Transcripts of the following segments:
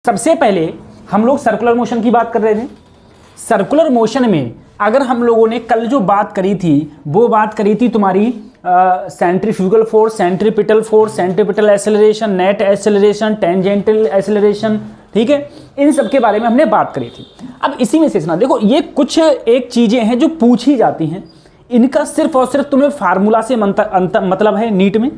सबसे पहले हम लोग सर्कुलर मोशन की बात कर रहे थे। सर्कुलर मोशन में अगर हम लोगों ने कल जो बात करी थी वो बात करी थी तुम्हारी centrifugal force, centripetal acceleration, net acceleration, tangential acceleration, ठीक है, इन सब के बारे में हमने बात करी थी। अब इसी में से सुना, देखो ये कुछ एक चीजें हैं जो पूछी जाती हैं, इनका सिर्फ और सिर्फ तुम्हें फार्मूला से मतलब है नीट में,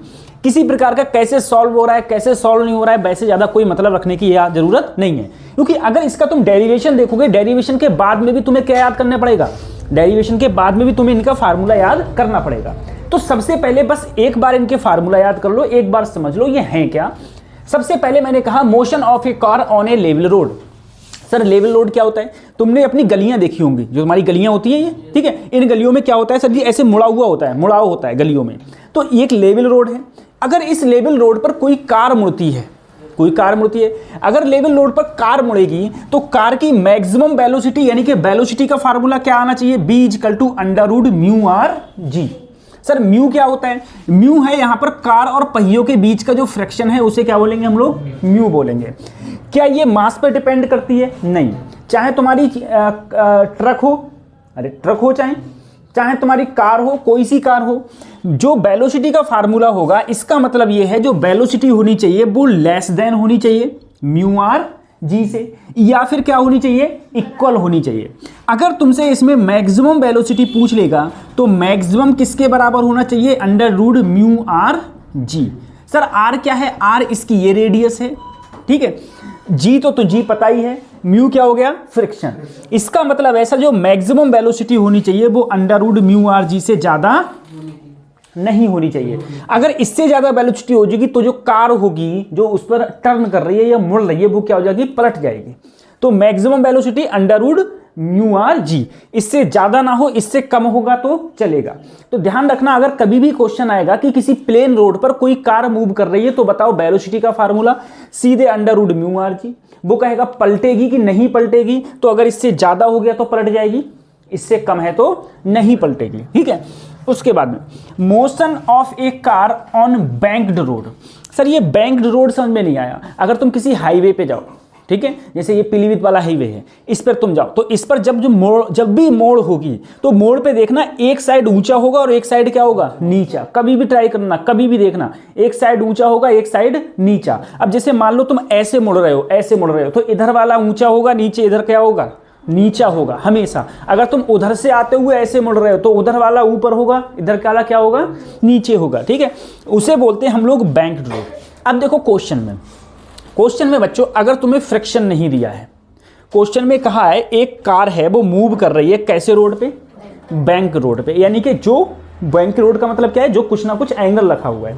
किसी प्रकार का कैसे सॉल्व हो रहा है कैसे सॉल्व नहीं हो रहा है वैसे ज़्यादा कोई मतलब रखने की जरूरत नहीं है। क्योंकि अगर इसका तुम डेरिवेशन देखोगे, डेरिवेशन के बाद में भी तुम्हें क्या याद करना पड़ेगा, डेरिवेशन के बाद में भी तुम्हें इनका फार्मूला याद करना पड़ेगा। तो सबसे पहले बस एक बार इनके फार्मूला याद कर लो, एक बार समझ लो ये हैं क्या। सबसे पहले मैंने कहा motion of A car on A level road. Sir level road क्या होता है, तुमने अपनी गलियां देखी होंगी, जो हमारी गलियां होती हैं ये, ठीक है, इन गलियों में क्या होता है सर जी, ऐसे मुड़ा हुआ होता है, मुड़ाव होता है गलियों में। तो ये एक लेवल रोड है। अगर इस लेवल रोड पर कोई कार मुड़ती है, कोई कार मुड़ती है, अगर लेवल रोड पर कार मुड़ेगी तो कार की मैक्सिमम वेलोसिटी यानी कि वेलोसिटी का फार्मूला क्या आना चाहिए, b = μ/g। सर म्यू क्या होता है, म्यू है यहाँ पर कार और पहियों के बीच का जो फ्रैक्शन है उसे क्या बोलेंगे हम लोग, म्यू बोलेंगे। क्या ये मास पर डिपेंड करती है, नहीं, चाहे तुम्हारी ट्रक हो, अरे ट्रक हो, चाहे तुम्हारी कार हो, कोई सी कार हो, जो वेलोसिटी का फार्मूला होगा इसका मतलब ये है जो वेलोसिटी होनी चाहिए वो लेस देन होनी चाहिए μ/g से, या फिर क्या होनी चाहिए, इक्वल होनी चाहिए। अगर तुमसे इसमें मैक्सिमम वेलोसिटी पूछ लेगा तो मैक्सिमम किसके बराबर होना चाहिए, √μ/g। सर r क्या है, r इसकी ये रेडियस है, ठीक है, g तो g पता ही है, म्यू क्या हो गया, फ्रिक्शन। इसका मतलब ऐसा जो मैक्सिमम वेलोसिटी होनी चाहिए वो √μ/g से ज्यादा नहीं होनी चाहिए। अगर इससे ज्यादा वेलोसिटी हो जाएगी तो जो कार होगी जो उस पर टर्न कर रही है या मुड़ रही है वो क्या हो जाएगी, पलट जाएगी। तो मैक्सिमम वेलोसिटी √μ/g, इससे ज्यादा ना हो, इससे कम होगा तो चलेगा। तो ध्यान रखना, अगर कभी भी क्वेश्चन आएगा कि किसी प्लेन रोड पर कोई कार मूव कर रही है तो बताओ वेलोसिटी का फार्मूला, सीधे √μ/g। वो कहेगा पलटेगी कि नहीं पलटेगी, तो अगर इससे ज्यादा हो गया तो पलट जाएगी, इससे कम है तो नहीं पलटेगी, ठीक है। उसके बाद में motion of A car on banked road. Sir ये बैंक्ड रोड समझ में नहीं आया। अगर तुम किसी हाईवे पे जाओ, ठीक है, जैसे ये पीलीभीत वाला हाईवे है, इस पर तुम जाओ तो इस पर जब भी मोड़ होगी तो मोड़ पे देखना एक साइड ऊंचा होगा और एक साइड क्या होगा, नीचा। कभी भी ट्राई करना, कभी भी देखना, एक साइड ऊंचा होगा एक साइड नीचा। अब जैसे मान लो तुम ऐसे मुड़ रहे हो, ऐसे मुड़ रहे हो, तो इधर वाला ऊंचा होगा, नीचे इधर क्या होगा, नीचा होगा हमेशा। अगर तुम उधर से आते हुए ऐसे मुड़ रहे हो तो उधर वाला ऊपर होगा, इधर वाला क्या होगा, नीचे होगा, ठीक है। उसे बोलते हैं हम लोग बैंक्ड रोड। अब देखो क्वेश्चन में बच्चों अगर तुम्हें फ्रिक्शन नहीं दिया है, क्वेश्चन में कहा है एक कार है वो मूव कर रही है कैसे रोड पे, बैंक रोड पे, यानी कि जो बैंक रोड का मतलब क्या है, जो कुछ ना कुछ एंगल रखा हुआ है।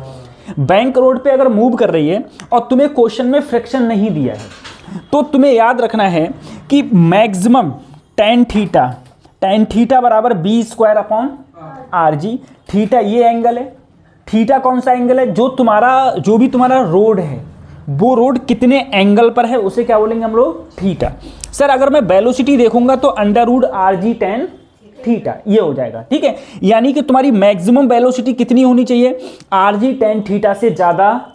बैंक रोड पे अगर मूव कर रही है और तुम्हें क्वेश्चन में फ्रिक्शन नहीं दिया है तो तुम्हें याद रखना है कि मैक्सिमम tan थीटा बराबर b²/rg। थीटा ये एंगल है, थीटा कौन सा एंगल है, जो भी तुम्हारा रोड है वो रोड कितने एंगल पर है उसे क्या बोलेंगे हम लोग, थीटा। सर अगर मैं वेलोसिटी देखूंगा तो √rg tan थीटा ये हो जाएगा, ठीक है। यानी कि तुम्हारी मैक्सिमम वेलोसिटी कितनी होनी चाहिए, rg tan थीटा से ज्यादा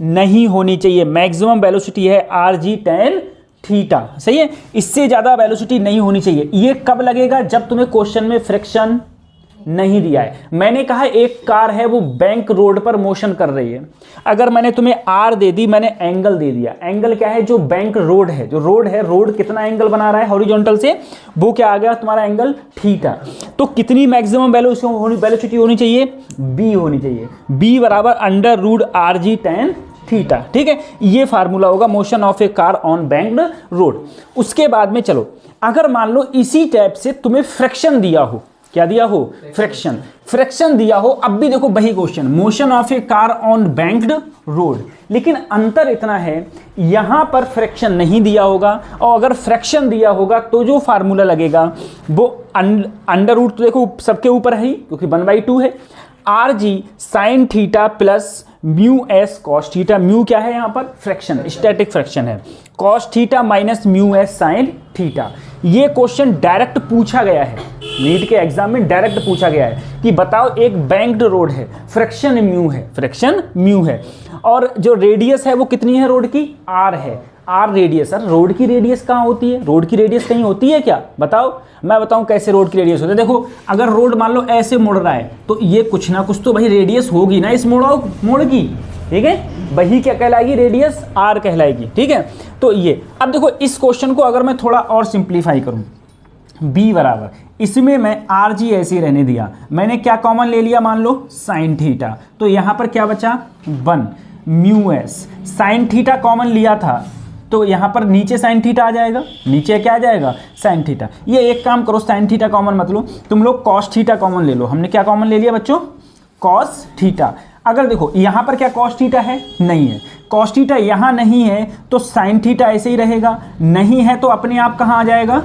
नहीं होनी चाहिए। मैक्सिमम वेलोसिटी है rg tan थीटा, सही है, इससे ज्यादा वेलोसिटी नहीं होनी चाहिए। ये कब लगेगा, जब तुम्हें क्वेश्चन में फ्रिक्शन नहीं दिया है। मैंने कहा एक कार है वो बैंक रोड पर मोशन कर रही है, अगर मैंने तुम्हें आर दे दी, मैंने एंगल दे दिया। एंगल क्या है, जो बैंक रोड है, जो रोड है, रोड कितना एंगल बना रहा है हॉरिजॉन्टल से, वो क्या आ गया तुम्हारा एंगल थीटा। तो कितनी मैक्सिमम वेलोसिटी होनी चाहिए, बी होनी चाहिए, बी बराबर √rg tan थीटा, ठीक है। ये फार्मूला होगा motion of A car on banked road. उसके बाद में चलो, अगर मान लो इसी टाइप से तुम्हें फ्रिक्शन दिया हो, क्या दिया हो, फ्रिक्शन दिया हो। अब भी देखो वही question, motion of A car on banked road, लेकिन अंतर इतना है यहां पर फ्रिक्शन नहीं दिया होगा, और अगर फ्रिक्शन दिया होगा तो जो फार्मूला लगेगा वो अंडर तो देखो सबके ऊपर है ही, क्योंकि 1/2 है, rg sin theta plus mu S cos theta. Mu क्या है यहाँ पर, फ्रिक्शन, स्टैटिक फ्रिक्शन है, cos theta minus mu S sine theta. ये क्वेश्चन डायरेक्ट पूछा गया है, नीट के एग्जाम में डायरेक्ट पूछा गया है कि बताओ एक बैंक्ड रोड है, फ्रिक्शन म्यू है, और जो रेडियस है वो कितनी है रोड की, आर है। R radius. सर रोड की रेडियस कहाँ होती है? रोड की रेडियस कहीं होती है क्या? बताओ, मैं बताऊं कैसे रोड की रेडियस होती है। देखो अगर रोड मान लो ऐसे मुड़ रहा है तो ये कुछ ना कुछ तो भाई रेडियस होगी ना इस मोड़ की, ठीक है, वही क्या कहलाएगी? रेडियस आर कहलाएगी, ठीक है। तो ये अब देखो इस क्वेश्चन को अगर मैं थोड़ा और सिंप्लीफाई करूं, b बराबर, इसमें मैं आर जी ऐसे ही रहने दिया, मैंने क्या कॉमन ले लिया? मान लो साइन थीटा, तो यहाँ पर क्या बचा? 1 mu S. Sine theta common लिया था तो यहाँ पर नीचे साइन थीटा आ जाएगा, नीचे क्या आ जाएगा? Sine theta. ये एक काम करो, साइन थीटा कॉमन मत लो, तुम लोग कॉस थीटा कॉमन ले लो। हमने क्या कॉमन ले लिया बच्चों? Cos theta. अगर देखो यहाँ पर क्या कॉस थीटा है? नहीं है। कॉस थीटा यहाँ नहीं है तो साइन थीटा ऐसे ही रहेगा, नहीं है तो अपने आप कहाँ आ जाएगा?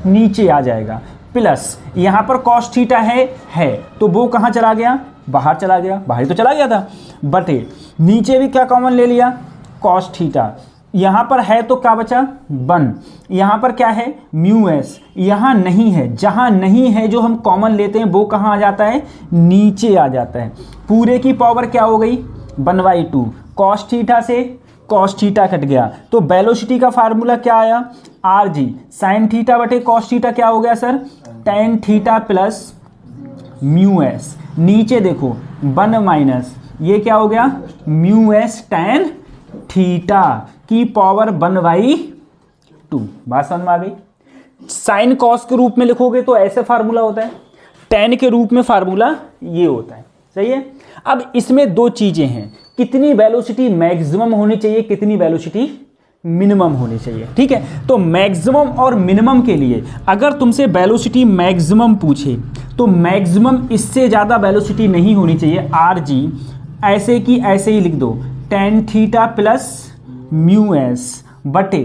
नीचे आ जाएगा। प्लस यहाँ पर कॉस थीटा है तो वो कहाँ चला गया? बाहर चला गया, बाहर तो चला गया था। बटे नीचे भी क्या कॉमन ले लिया? Cos theta. यहाँ पर है तो क्या बचा? 1। यहाँ पर क्या है? Mu S. यहाँ नहीं है, जहाँ नहीं है जो हम कॉमन लेते हैं वो कहाँ आ जाता है? नीचे आ जाता है। पूरे की पावर क्या हो गई? 1/2। कॉस थीटा से कॉस थीटा कट गया तो वेलोसिटी का फार्मूला क्या आया? आर जी साइन थीटा बटे कॉस थीटा क्या हो गया sir? Tan theta plus mu S. नीचे देखो 1 माइनस ये क्या हो गया? म्यू एस टेन थीटा की पावर 1/2। बात समझ में आ गई? साइन कॉस के रूप में लिखोगे तो ऐसे फार्मूला होता है, टेन के रूप में फार्मूला ये होता है, सही है। अब इसमें दो चीजें हैं, कितनी वेलोसिटी मैक्सिमम होनी चाहिए, कितनी वेलोसिटी मिनिमम होनी चाहिए, ठीक है। तो मैक्सिमम और मिनिमम के लिए अगर तुमसे वेलोसिटी मैक्सिमम पूछे तो मैक्सिमम इससे ज़्यादा वेलोसिटी नहीं होनी चाहिए। आर जी ऐसे की ऐसे ही लिख दो, tan theta plus mu S बटे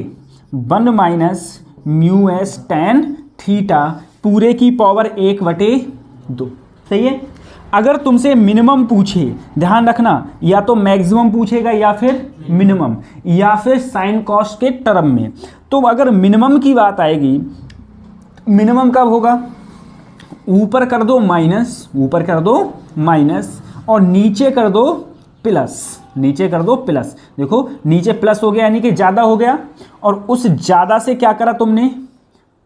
1 minus mu S tan theta पूरे की पावर 1/2, सही है। अगर तुमसे मिनिमम पूछे, ध्यान रखना, या तो मैक्सिमम पूछेगा या फिर मिनिमम या फिर साइन कॉस के टर्म में। तो अगर मिनिमम की बात आएगी, मिनिमम कब होगा? ऊपर कर दो माइनस, ऊपर कर दो माइनस और नीचे कर दो प्लस, नीचे कर दो प्लस। देखो नीचे प्लस हो गया यानी कि ज़्यादा हो गया और उस ज़्यादा से क्या करा तुमने?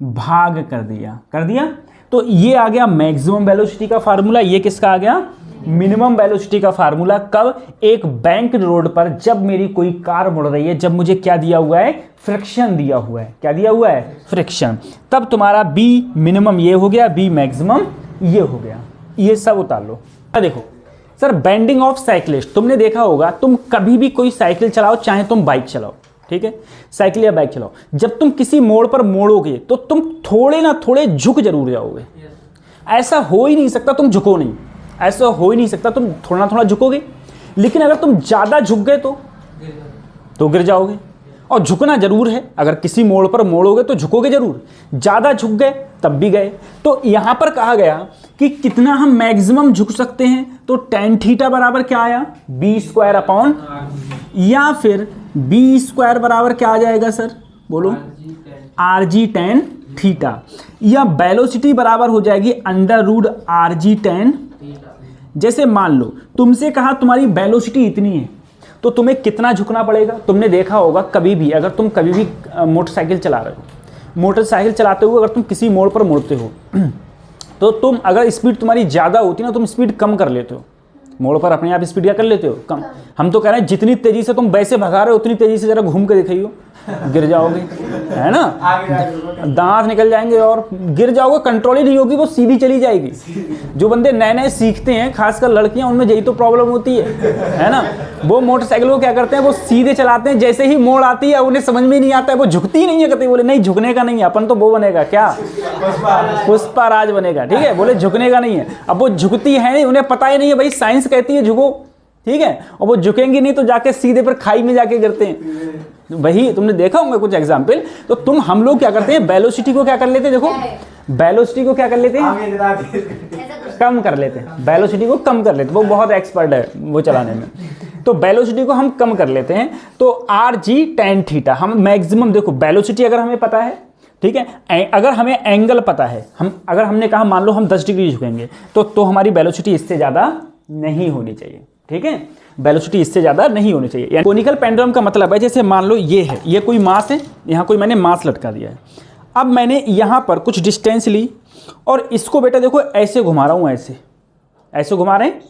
भाग कर दिया, तो ये आ गया मैक्सिमम वेलोसिटी का फार्मूला। ये किसका आ गया? मिनिमम वेलोसिटी का फार्मूला। कब? एक बैंक रोड पर जब मेरी कोई कार मुड़ रही है, जब मुझे क्या दिया हुआ है? फ्रिक्शन दिया हुआ है। क्या दिया हुआ है? फ्रिक्शन। तब तुम्हारा बी मिनिमम ये हो गया, बी मैक्सिमम ये हो गया। ये सब उतार लो। देखो सर, बेंडिंग ऑफ साइकिलिस्ट तुमने देखा होगा, तुम कभी भी कोई साइकिल चलाओ, चाहे तुम बाइक चलाओ, ठीक है, साइकिल या बाइक चलाओ, जब तुम किसी मोड़ पर मोड़ोगे तो तुम थोड़े ना थोड़े झुक जरूर जाओगे। ऐसा हो ही नहीं सकता तुम झुको नहीं, ऐसा हो ही नहीं सकता तुम थोड़ा ना थोड़ा झुकोगे। लेकिन अगर तुम ज़्यादा झुक गए तो गिर जाओगे। और झुकना जरूर है, अगर किसी मोड़ पर मोड़ोगे तो झुकोगे जरूर। ज़्यादा झुक गए तब भी गए। तो यहाँ पर कहा गया कि कितना हम मैक्सिमम झुक सकते हैं, तो टेन थीटा बराबर क्या आया? b² अपॉन, या फिर b² बराबर क्या आ जाएगा सर? बोलो, आर जी टेन थीटा, या वेलोसिटी बराबर हो जाएगी √RG टेन। जैसे मान लो तुमसे कहा तुम्हारी वेलोसिटी इतनी है तो तुम्हें कितना झुकना पड़ेगा? तुमने देखा होगा कभी भी, अगर तुम कभी भी मोटरसाइकिल चला रहे हो, मोटरसाइकिल चलाते हुए अगर तुम किसी मोड़ पर मुड़ते हो तो तुम अगर स्पीड तुम्हारी ज़्यादा होती ना, तुम स्पीड कम कर लेते हो। मोड़ पर अपने आप स्पीड क्या कर लेते हो? कम। हम तो कह रहे हैं जितनी तेज़ी से तुम वैसे भगा रहे हो उतनी तेज़ी से ज़रा घूम के दिखाइयो, गिर जाओगे, है ना, दांत निकल जाएंगे और गिर जाओगे, कंट्रोल ही नहीं होगी, वो सीधी चली जाएगी। जो बंदे नए नए सीखते हैं, खासकर लड़कियां, उनमें यही तो प्रॉब्लम होती है ना। वो मोटरसाइकिल को क्या करते हैं, वो सीधे चलाते हैं, जैसे ही मोड़ आती है उन्हें समझ में नहीं आता है, वो झुकती ही नहीं है। कहते बोले नहीं झुकने का नहीं है, अपन तो वो बनेगा क्या, पुष्पा राज बनेगा, ठीक है, बोले झुकने का नहीं है। अब वो झुकती है नहीं, उन्हें पता ही नहीं है, भाई साइंस कहती है झुको, ठीक है, और वो झुकेंगी नहीं तो जाके सीधे पर खाई में जाके गिरते हैं। वही तुमने देखा होगा कुछ एग्जाम्पल। तो हम लोग क्या करते हैं, वेलोसिटी को क्या कर लेते हैं, देखो वेलोसिटी को क्या कर लेते हैं, कम कर लेते हैं, वेलोसिटी को कम कर लेते हैं। वो बहुत एक्सपर्ट है वो चलाने में, तो वेलोसिटी को हम कम कर लेते हैं। तो RG टेन थीटा हम मैक्सिमम, देखो वेलोसिटी अगर हमें पता है, ठीक है, अगर हमें एंगल पता है, अगर हमने कहा मान लो हम 10 डिग्री झुकेंगे तो हमारी वेलोसिटी इससे ज़्यादा नहीं होनी चाहिए, ठीक है, वेलोसिटी इससे ज़्यादा नहीं होनी चाहिए। कोनिकल पेंडुलम का मतलब है जैसे मान लो ये है, ये कोई मास है, यहाँ कोई मैंने मास लटका दिया है। अब मैंने यहाँ पर कुछ डिस्टेंस ली और इसको बेटा देखो ऐसे घुमा रहा हूँ, ऐसे घुमा रहे हैं।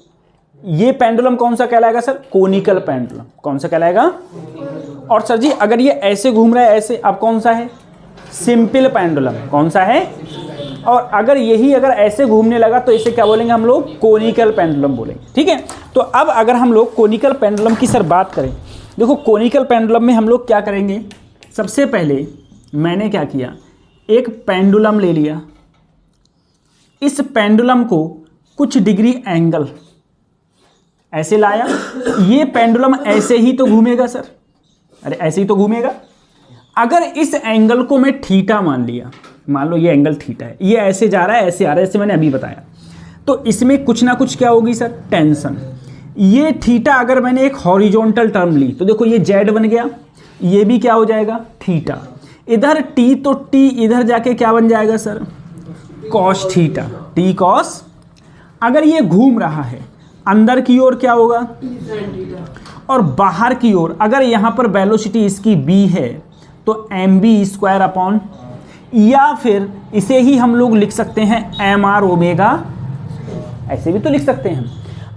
ये पेंडुलम कौन सा कहलाएगा सर? Conical pendulum. कौन सा कहलाएगा? और सर जी अगर ये ऐसे घूम रहा है ऐसे, अब कौन सा है? Simple pendulum. कौन सा है? और अगर यही अगर ऐसे घूमने लगा तो इसे क्या बोलेंगे हम लोग? कोनिकल पेंडुलम बोलेंगे। ठीक है, तो अब अगर हम लोग कोनिकल पेंडुलम की सर बात करें, देखो कोनिकल पेंडुलम में हम लोग क्या करेंगे, सबसे पहले मैंने क्या किया, एक पेंडुलम ले लिया, इस पेंडुलम को कुछ डिग्री एंगल ऐसे लाया, ये पेंडुलम ऐसे ही तो घूमेगा सर, अरे ऐसे ही तो घूमेगा। अगर इस एंगल को मैं थीटा मान लिया, मान लो ये एंगल थीटा है, ये ऐसे जा रहा है ऐसे आ रहा है, ऐसे मैंने अभी बताया, तो इसमें कुछ ना कुछ क्या होगी सर? टेंशन। ये थीटा अगर मैंने एक हॉरिजॉन्टल टर्म ली तो देखो ये जेड बन गया, ये भी क्या हो जाएगा? थीटा। इधर टी, तो टी इधर जाके क्या बन जाएगा sir? Cos theta, T cos. अगर ये घूम रहा है अंदर की ओर क्या होगा? और बाहर की ओर अगर यहाँ पर वेलोसिटी इसकी b है तो mv² अपॉन, या फिर इसे ही हम लोग लिख सकते हैं mr ओमेगा, ऐसे भी तो लिख सकते हैं।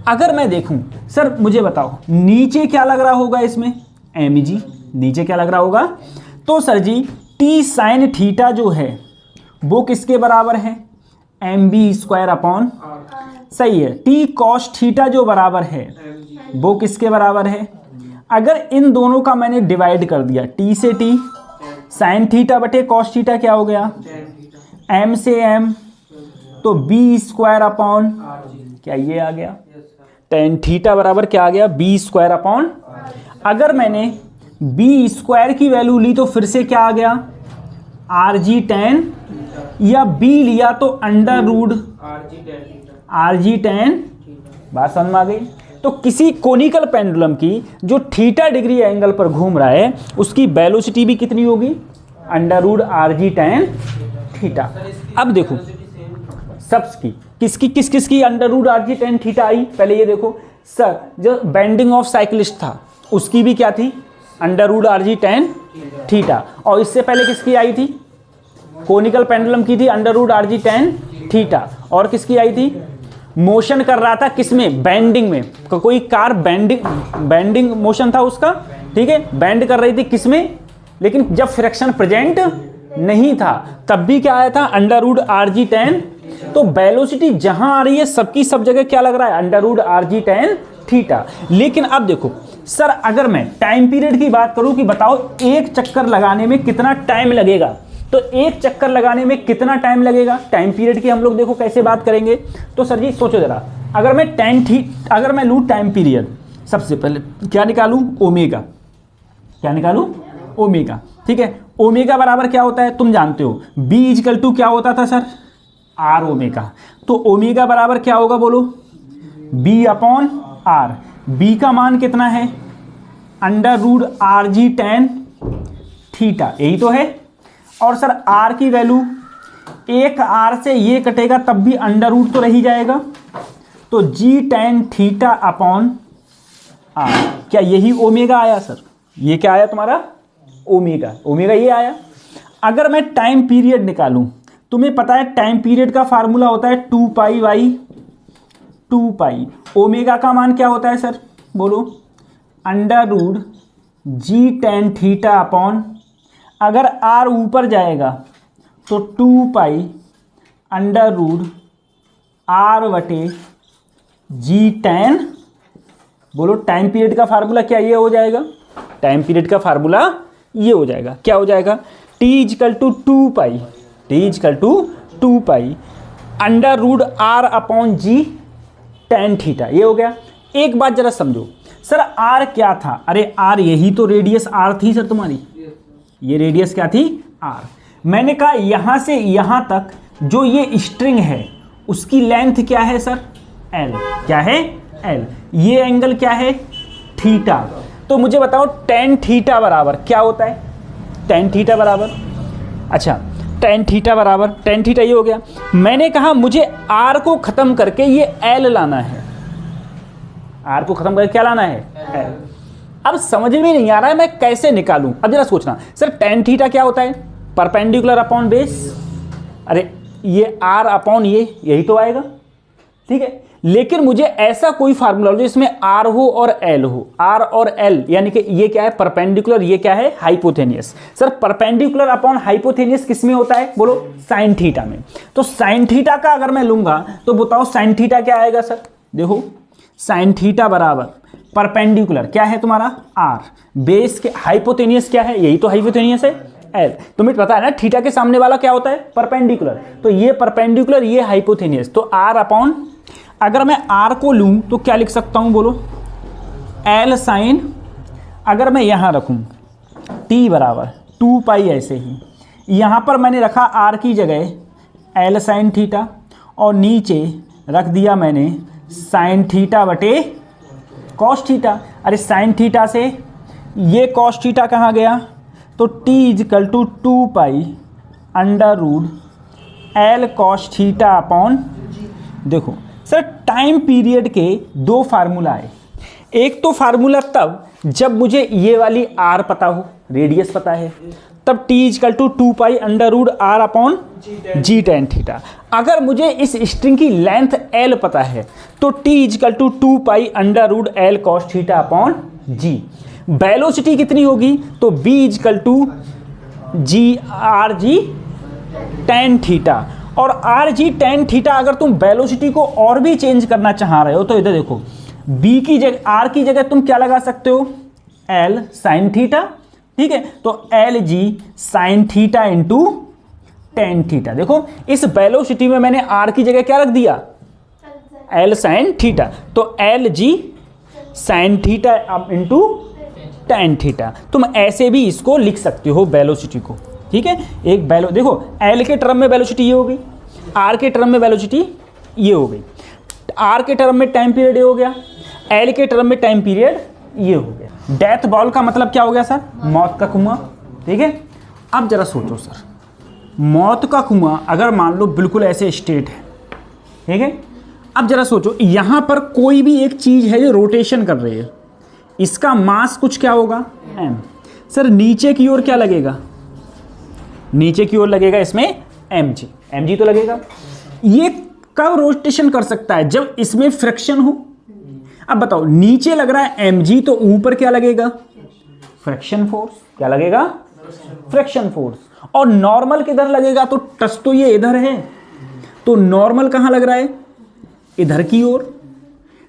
अगर मैं देखूं सर मुझे बताओ नीचे क्या लग रहा होगा इसमें? mg। नीचे क्या लग रहा होगा? तो सर जी t साइन थीटा जो है वो किसके बराबर है? mv² अपॉन, सही है। t कॉस थीटा जो बराबर है वो किसके बराबर है? अगर इन दोनों का मैंने डिवाइड कर दिया, t से t, साइन थीटा बटे कॉस थीटा क्या हो गया? m से m, तो b² अपॉन, क्या ये आ गया? टेन थीटा बराबर क्या आ गया? b² upon. अगर मैंने b² की वैल्यू ली तो फिर से क्या आ गया? rg tan, या b लिया तो अंडर रूट rg tan। बात समझ में आ गई? तो किसी कोनिकल पेंडुलम की जो थीटा डिग्री एंगल पर घूम रहा है उसकी वेलोसिटी भी कितनी होगी? Under root rg tan theta. अब देखो सबकी किसकी under root rg tan theta आई? पहले ये देखो सर, जो बेंडिंग ऑफ साइक्लिस्ट था उसकी भी क्या थी? Under root rg tan theta. और इससे पहले किसकी आई थी? कोनिकल पेंडुलम की थी under root rg tan theta. और किसकी आई थी? मोशन कर रहा था किसमें? बेंडिंग में। कोई कार बेंडिंग मोशन था उसका, ठीक है, बेंड कर रही थी किसमें? लेकिन जब फ्रिक्शन प्रेजेंट नहीं था तब भी क्या आया था? Under root rg tan। तो वेलोसिटी जहां आ रही है सबकी सब जगह क्या लग रहा है? Under root rg tan theta. लेकिन अब देखो सर अगर मैं टाइम पीरियड की बात करूं कि बताओ एक चक्कर लगाने में कितना टाइम लगेगा, तो एक चक्कर लगाने में कितना टाइम लगेगा? टाइम पीरियड की हम लोग देखो कैसे बात करेंगे। तो सर जी सोचो जरा, अगर मैं लूँ टाइम पीरियड, सबसे पहले क्या निकालूं? ओमेगा। क्या निकालूं? ओमेगा। ठीक है, ओमेगा बराबर क्या होता है तुम जानते हो? b इक्वल टू क्या होता था सर? r omega. तो ओमेगा बराबर क्या होगा बोलो? b upon r। b का मान कितना है? Under root rg tan theta, यही तो है। और सर r की वैल्यू, एक r से ये कटेगा तब भी अंडर रूट तो रही जाएगा, तो g tan theta upon r। क्या यही ओमेगा आया सर? ये क्या आया तुम्हारा? ओमेगा। ओमेगा ये आया। अगर मैं टाइम पीरियड निकालूं, तुम्हें पता है टाइम पीरियड का फार्मूला होता है 2 पाई बाई 2 पाई। ओमेगा का मान क्या होता है सर बोलो? Under root g tan theta upon, अगर r ऊपर जाएगा तो 2 पाई अंडर रूट r बटे g tan, बोलो टाइम पीरियड का फार्मूला क्या ये हो जाएगा? टाइम पीरियड का फार्मूला ये हो जाएगा, क्या हो जाएगा? t equal to 2 pi, t equal to 2 pi under root r upon g tan theta. ये हो गया। एक बात जरा समझो सर, r क्या था? अरे r यही तो रेडियस r थी सर तुम्हारी, ये रेडियस क्या थी? r। मैंने कहा यहां से यहां तक जो ये स्ट्रिंग है उसकी लेंथ क्या है सर? l। क्या है? l। ये एंगल क्या है? थीटा। तो मुझे बताओ tan थीटा बराबर क्या होता है? tan थीटा बराबर, अच्छा tan थीटा बराबर, tan थीटा ये हो गया। मैंने कहा मुझे r को खत्म करके ये l लाना है, आर को खत्म करके क्या लाना है, एल। अब समझ में नहीं आ रहा है मैं कैसे निकालूं। अब जरा सोचना सर, टेन थीटा क्या होता है, परपेंडिकुलर अपॉन बेस। अरे ये आर अपॉन ये, यही तो आएगा, ठीक है। लेकिन मुझे ऐसा कोई फार्मूला हो जिसमें आर हो और एल हो, आर और एल, यानी कि ये क्या है परपेंडिकुलर, ये क्या है हाइपोथेनियस। सर परपेंडिकुलर अपॉन हाइपोथेनियस किस में होता है, बोलो साइन थीटा में। तो साइन थीटा का अगर मैं लूंगा तो बताओ साइन थीटा क्या आएगा सर, देखो साइन थीटा बराबर परपेंडिकुलर क्या है तुम्हारा आर, बेस के हाइपोथेनियस क्या है, यही तो हाइपोथेनियस है एल। तुम्हें पता है ना थीटा के सामने वाला क्या होता है, परपेंडिकुलर। तो ये परपेंडिकुलर, ये हाइपोथेनियस, तो आर अपॉन, अगर मैं आर को लूं तो क्या लिख सकता हूं बोलो, एल साइन, अगर मैं यहां रखूं टी बराबर 2 पाई, ऐसे ही यहां पर मैंने रखा आर की जगह एल साइन थीटा और नीचे रख दिया मैंने साइन थीटा बटे कॉस थीटा। अरे साइन थीटा से ये कॉस थीटा कहाँ गया, तो T equal to 2 pi under root L cos theta upon, देखो सर टाइम पीरियड के दो फार्मूला है। एक तो फार्मूला तब जब मुझे ये वाली आर पता हो, रेडियस पता है, तब T equal to 2 pi under root R upon g tan theta. अगर मुझे इस स्ट्रिंग की लेंथ एल पता है तो T equal to 2 pi under root L cos theta upon g. Velocity कितनी होगी, तो v equal to g R g tan theta. और आर जी टेन थीटा अगर तुम वेलोसिटी को और भी चेंज करना चाह रहे हो तो इधर देखो, बी की जगह आर की जगह तुम क्या लगा सकते हो, एल साइन थीटा, ठीक है। तो L G sine theta into tan theta. देखो इस वेलोसिटी में मैंने आर की जगह क्या रख दिया, एल साइन थीटा, तो L G sine theta into tan theta. तुम ऐसे भी इसको लिख सकते हो वेलोसिटी को, ठीक है। एक देखो एल के टर्म में वेलोसिटी ये हो गई, आर के टर्म में वेलोसिटी ये हो गई, आर के टर्म में टाइम पीरियड ये हो गया, एल के टर्म में टाइम पीरियड ये हो गया। डेथ बॉल का मतलब क्या हो गया सर, मौत का कुआं, ठीक है। अब जरा सोचो सर, मौत का कुआं अगर मान लो बिल्कुल ऐसे स्टेट है, ठीक है। अब जरा सोचो यहां पर कोई भी एक चीज है जो रोटेशन कर रही है, इसका मास कुछ क्या होगा m। सर नीचे की ओर क्या लगेगा, नीचे की ओर लगेगा इसमें mg तो लगेगा। ये कब रोटेशन कर सकता है, जब इसमें फ्रिक्शन हो। अब बताओ नीचे लग रहा है mg, तो ऊपर क्या लगेगा, फ्रिक्शन फोर्स, क्या लगेगा फ्रिक्शन फोर्स। और नॉर्मल किधर लगेगा, तो टच तो ये इधर है, तो नॉर्मल कहां लग रहा है, इधर की ओर।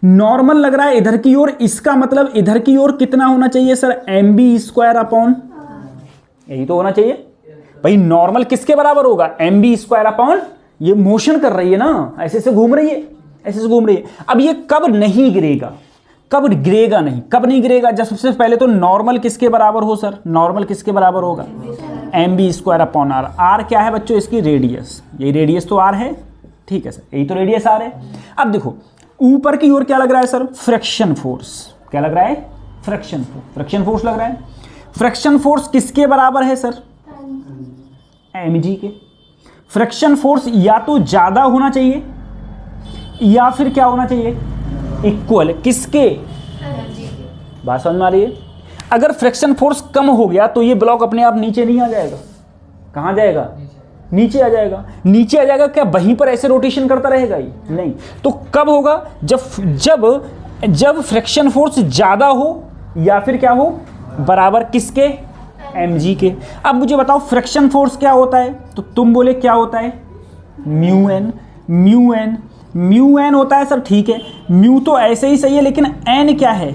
नॉर्मल लग रहा है इधर की ओर, इसका मतलब इधर की ओर कितना होना चाहिए sir, m v square upon, यही तो होना चाहिए भाई। नॉर्मल किसके बराबर होगा, एम बी स्क्वायर अपॉन, ये मोशन कर रही है ना, ऐसे से घूम रही है, ऐसे से घूम रही है। अब ये कब नहीं गिरेगा, कब गिरेगा नहीं, कब नहीं गिरेगा, जब सबसे पहले तो नॉर्मल किसके बराबर हो सर, नॉर्मल किसके बराबर होगा, m v square upon R. R क्या है बच्चों, इसकी रेडियस, ये रेडियस तो आर है, ठीक है सर, यही तो रेडियस आर है। अब देखो ऊपर की ओर क्या लग रहा है सर, फ्रिक्शन फोर्स, क्या लग रहा है, फ्रिक्शन फोर्स लग रहा है। फ्रिक्शन फोर्स किसके बराबर है सर, mg के। फ्रिक्शन फोर्स या तो ज्यादा होना चाहिए या फिर क्या होना चाहिए, इक्वल, किसके, बात समझ में आ रही है। अगर फ्रिक्शन फोर्स कम हो गया तो ये ब्लॉक अपने आप नीचे नहीं आ जाएगा, कहां जाएगा, नीचे आ जाएगा। नीचे आ जाएगा क्या, वहीं पर ऐसे रोटेशन करता रहेगा ही नहीं। तो कब होगा, जब फ्रिक्शन फोर्स ज्यादा हो या फिर क्या हो, बराबर किसके, mg के। अब मुझे बताओ फ्रिक्शन फोर्स क्या होता है, तो तुम बोले क्या होता है, म्यू एन होता है सर, ठीक है। म्यू तो ऐसे ही सही है, लेकिन एन क्या है,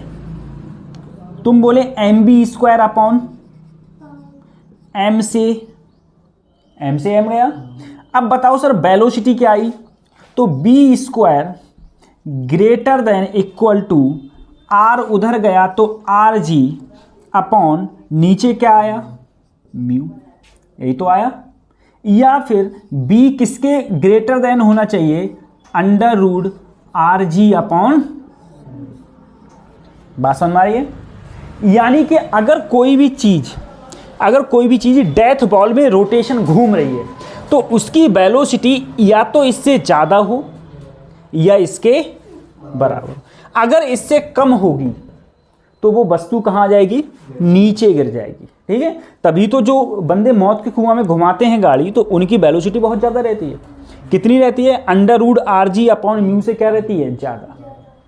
तुम बोले m v square upon m से एम गया। अब बताओ सर वेलोसिटी क्या आई, तो v square greater than equal to R, उधर गया तो आर जी अपॉन नीचे क्या आया, म्यू, यही तो आया। या फिर बी किसके ग्रेटर देन होना चाहिए, under root R g upon, बात समझ में आ रही है। यानी कि अगर कोई भी चीज डेथ बॉल में रोटेशन घूम रही है तो उसकी वेलोसिटी या तो इससे ज़्यादा हो या इसके बराबर। अगर इससे कम होगी तो वो वस्तु कहाँ आ जाएगी, नीचे गिर जाएगी। ठीक है, तभी तो जो बंदे मौत के कुआं में घुमाते हैं गाड़ी तो उनकी वेलोसिटी बहुत ज़्यादा रहती है। कितनी रहती है, √RG/μ से क्या रहती है, ज़्यादा।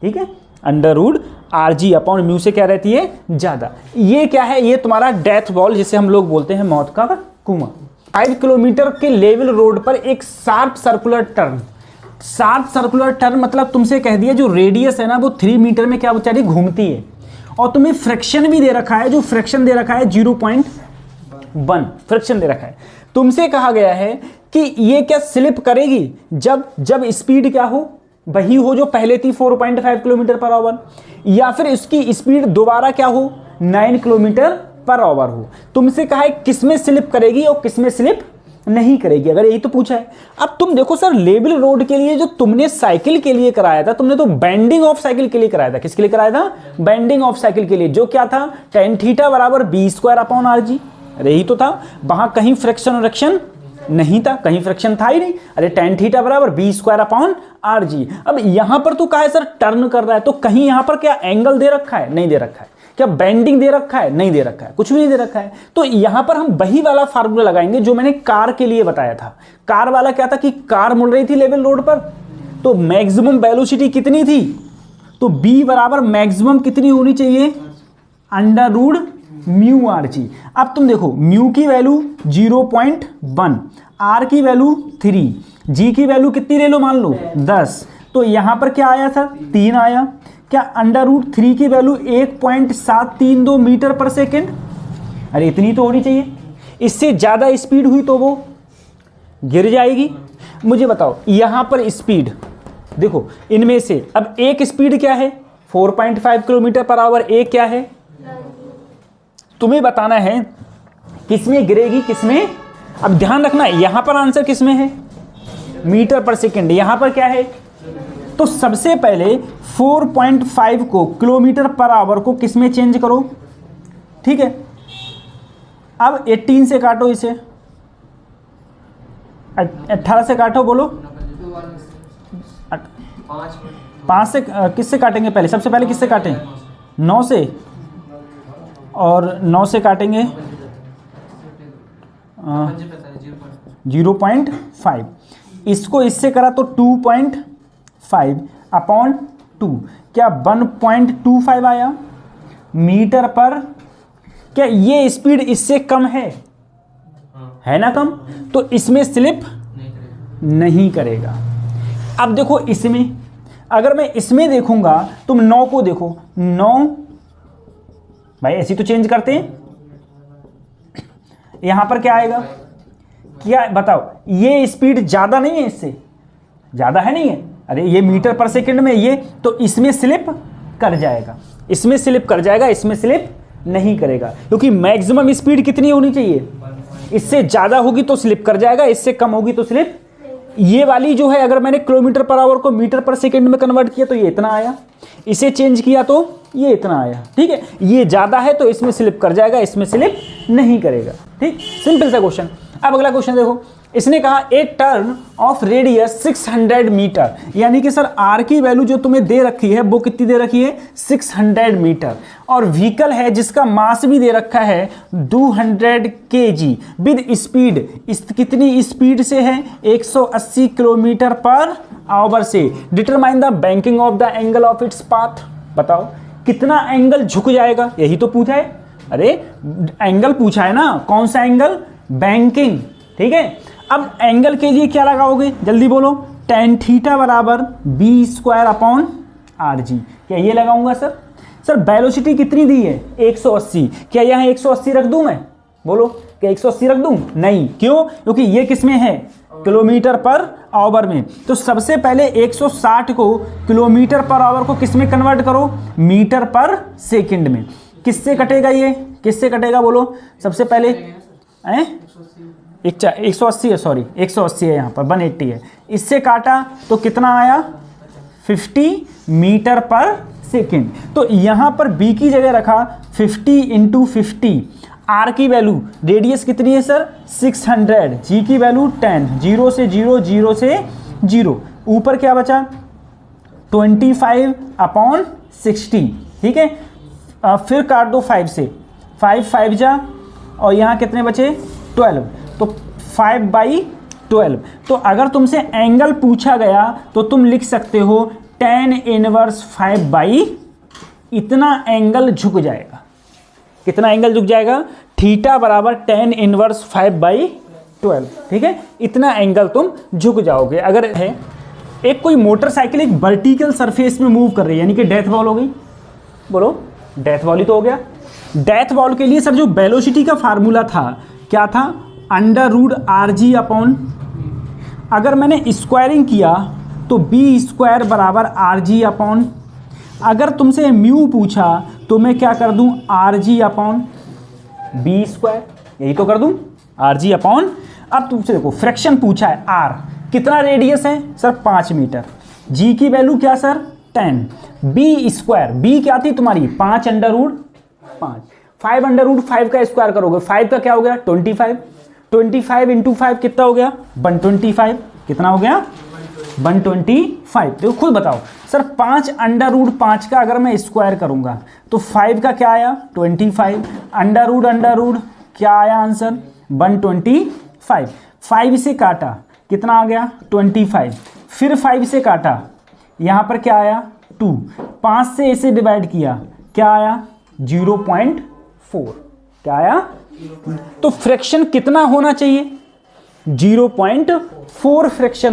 ठीक है, √RG/μ से क्या रहती है, ज़्यादा। ये क्या है, ये तुम्हारा डेथ वॉल जिसे हम लोग बोलते हैं मौत का कुआं। 5 किलोमीटर के लेवल रोड पर एक sharp circular turn, sharp circular turn मतलब तुमसे कह दिया जो रेडियस है ना वो 3 मीटर में क्या बेचारी घूमती है, और तुम्हें फ्रिक्शन भी दे रखा है, जो फ्रिक्शन दे रखा है 0.1 फ्रिक्शन दे रखा है। तुमसे कहा गया है कि ये क्या स्लिप करेगी जब स्पीड क्या हो, वही हो जो पहले थी 4.5 किलोमीटर पर आवर, या फिर इसकी स्पीड दोबारा क्या हो 9 किलोमीटर पर आवर हो। तुमसे कहा है किसमें स्लिप करेगी और किसमें स्लिप नहीं करेगी, अगर यही तो पूछा है। अब तुम देखो सर, लेवल रोड के लिए जो तुमने साइकिल के लिए कराया था, तुमने तो बेंडिंग ऑफ साइकिल के लिए कराया था। किसके लिए कराया था, बेंडिंग ऑफ साइकिल के लिए, जो क्या था tan θ = b²/rg। अरे यही तो था, वहां कहीं फ्रिक्शन रिएक्शन नहीं था, कहीं फ्रिक्शन था ही नहीं। अरे tan θ = b²/rg। अब यहां पर तो कहा है सर टर्न कर रहा है, तो कहीं यहां पर क्या एंगल दे रखा है, नहीं दे रखा है। क्या बेंडिंग दे रखा है, नहीं दे रखा है, कुछ भी नहीं दे रखा है। तो यहां पर हम वही वाला फार्मूला लगाएंगे जो मैंने कार के लिए बताया था। कार वाला क्या था कि कार मुड़ रही थी लेवल रोड पर, तो मैक्सिमम वेलोसिटी कितनी थी, तो b बराबर मैक्सिमम कितनी होनी चाहिए, √μRg। अब तुम देखो म्यू की वैल्यू 0.1, r की वैल्यू 3, g की वैल्यू कितनी ले लो, मान लो 10, तो यहां पर क्या आया सर 3 आया। क्या √3 की वैल्यू 1.732 मीटर पर सेकेंड, अरे इतनी तो होनी चाहिए। इससे ज़्यादा स्पीड हुई तो वो गिर जाएगी। मुझे बताओ यहाँ पर स्पीड देखो, इनमें से अब एक स्पीड क्या है 4.5 किलोमीटर पर आवर, एक क्या है, तुम्हें बताना है किसमें गिरेगी किसमें। अब ध्यान रखना यहाँ पर आंसर किसमें है, मीटर पर सेकेंड, यहाँ पर क्या है। तो सबसे पहले 4.5 को किलोमीटर पर आवर को किस में चेंज करो, ठीक है। अब 18 से काटो, इसे 18 से काटो, बोलो 5 से किससे काटेंगे पहले, सबसे पहले किससे काटें 9 से, और 9 से काटेंगे 0.5, इसको इससे करा तो 2.5/2, क्या 1.25 आया मीटर पर। क्या ये स्पीड इससे कम है ना कम, तो इसमें स्लिप नहीं करेगा। अब देखो इसमें, अगर मैं इसमें देखूंगा, तुम 9 को देखो, 9 भाई ऐसी तो चेंज करते हैं, यहां पर क्या आएगा, क्या बताओ, ये स्पीड ज्यादा नहीं है, इससे ज्यादा है नहीं है, अरे ये मीटर पर सेकंड में ये, तो इसमें स्लिप कर जाएगा, इसमें स्लिप कर जाएगा, इसमें स्लिप नहीं करेगा, क्योंकि मैक्सिमम स्पीड कितनी होनी चाहिए, इससे ज़्यादा होगी तो स्लिप कर जाएगा, इससे कम होगी तो स्लिप। ये वाली जो है, अगर मैंने किलोमीटर पर आवर को मीटर पर सेकंड में कन्वर्ट किया तो ये इतना आया, इसे चेंज किया तो ये इतना आया, ठीक है। ये ज़्यादा है तो इसमें स्लिप कर जाएगा, इसमें स्लिप नहीं करेगा, ठीक। सिंपल सा क्वेश्चन। अब अगला क्वेश्चन देखो, इसने कहा ए टर्न ऑफ रेडियस 600 मीटर, यानी कि सर आर की वैल्यू जो तुम्हें दे रखी है वो कितनी दे रखी है 600 मीटर, और व्हीकल है जिसका मास भी दे रखा है 200 kg विद स्पीड, कितनी स्पीड से है 180 किलोमीटर पर आवर से। Determine the banking of the angle of its path, बताओ कितना एंगल झुक जाएगा, यही तो पूछा है। अरे एंगल पूछा है ना, कौन सा एंगल, बैंकिंग, ठीक है। अब एंगल के लिए क्या लगाओगे, जल्दी बोलो, tan θ = b²/rg, क्या ये लगाऊंगा सर। सर वेलोसिटी कितनी दी है 180, क्या यहाँ 180 रख दूं मैं, बोलो क्या 180 रख दूं, नहीं, क्यों, क्योंकि ये किसमें है किलोमीटर पर आवर में। तो सबसे पहले 160 को किलोमीटर पर आवर को किस में कन्वर्ट करो, मीटर पर सेकंड में। किससे कटेगा ये, किससे कटेगा बोलो, सबसे पहले 180 है, सॉरी 180 है, यहाँ पर 180 है, इससे काटा तो कितना आया 50 मीटर पर सेकेंड। तो यहाँ पर b की जगह रखा 50 × 50, r की वैल्यू, रेडियस कितनी है सर 600, g की वैल्यू 10, 0 से 0, 0 से 0, ऊपर क्या बचा 25/60, ठीक है। फिर काट दो 5 से, 5 5 जा, और यहाँ कितने बचे 12, तो 5/12। तो अगर तुमसे एंगल पूछा गया तो तुम लिख सकते हो tan इनवर्स 5/, इतना एंगल झुक जाएगा। कितना एंगल झुक जाएगा? थीटा बराबर tan इनवर्स 5/12, ठीक है। इतना एंगल तुम झुक जाओगे। अगर है एक कोई मोटरसाइकिल एक वर्टिकल सरफेस में मूव कर रही है, यानी कि डेथ बॉल हो गई, बोलो डेथ बॉल ही तो हो गया। डेथ बॉल के लिए सर जो वेलोसिटी का फार्मूला था क्या था? √rg/, अगर मैंने स्क्वायरिंग किया तो b² बराबर rg/, अगर तुमसे म्यू पूछा तो मैं क्या कर दूं? rg/b², यही तो कर दूं, rg/। अब तुमसे देखो फ्रैक्शन पूछा है r, कितना रेडियस है सर? 5 मीटर। g की वैल्यू क्या सर? 10। b², b क्या थी तुम्हारी? 5√5। 5√5 का स्क्वायर करोगे, 5 का क्या हो गया? 25। 25 × 5 कितना हो गया? 125। कितना हो गया? 125। देखो खुद बताओ सर, 5√5 का अगर मैं स्क्वायर करूंगा तो 5 का क्या आया? 25। अंडर रूट क्या आया आंसर? 125। 5 से काटा, कितना आ गया? 25। फिर 5 से काटा, यहाँ पर क्या आया? 2। 5 से इसे डिवाइड किया, क्या आया? 0.4। क्या आया? तो फ्रैक्शन कितना होना चाहिए? 0.4 फ्रैक्शन।